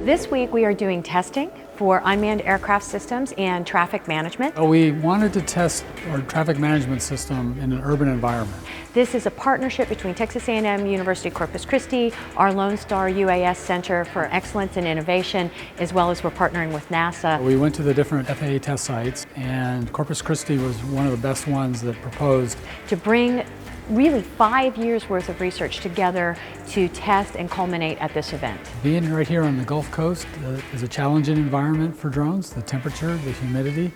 This week we are doing testing for unmanned aircraft systems and traffic management. We wanted to test our traffic management system in an urban environment. This is a partnership between Texas A&M University-Corpus Christi, our Lone Star UAS Center for Excellence and Innovation, as well as we're partnering with NASA. We went to the different FAA test sites, and Corpus Christi was one of the best ones that proposed to bring really 5 years worth of research together to test and culminate at this event. Being right here on the Gulf Coast is a challenging environment for drones. The temperature, the humidity,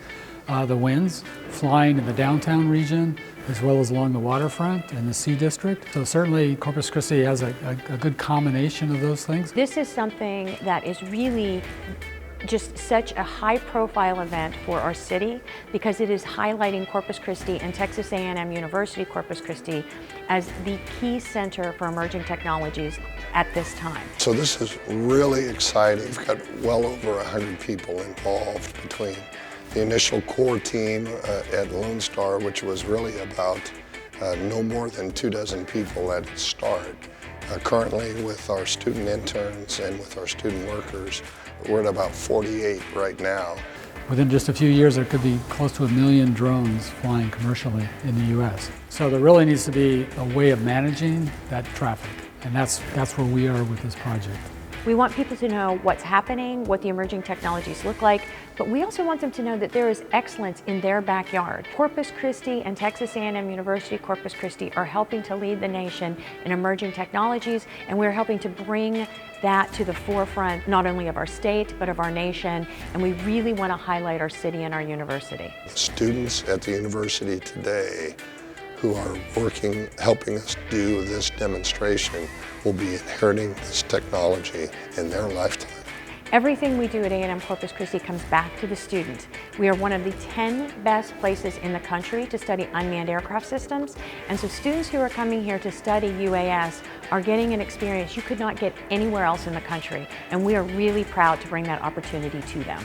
the winds, flying in the downtown region, as well as along the waterfront and the Sea District. So certainly Corpus Christi has a good combination of those things. This is something that is really just such a high-profile event for our city because it is highlighting Corpus Christi and Texas A&M University-Corpus Christi as the key center for emerging technologies at this time. So this is really exciting. We've got well over 100 people involved between the initial core team at Lone Star, which was really about no more than 24 people at its start. Currently, with our student interns and with our student workers, we're at about 48 right now. Within just a few years, there could be close to 1 million drones flying commercially in the U.S. So there really needs to be a way of managing that traffic, and that's where we are with this project. We want people to know what's happening, what the emerging technologies look like, but we also want them to know that there is excellence in their backyard. Corpus Christi and Texas A&M University-Corpus Christi are helping to lead the nation in emerging technologies, and we're helping to bring that to the forefront, not only of our state, but of our nation, and we really want to highlight our city and our university. Students at the university today who are helping us do this demonstration will be inheriting this technology in their lifetime. Everything we do at A&M Corpus Christi comes back to the student. We are one of the 10 best places in the country to study unmanned aircraft systems, and so students who are coming here to study UAS are getting an experience you could not get anywhere else in the country, and we are really proud to bring that opportunity to them.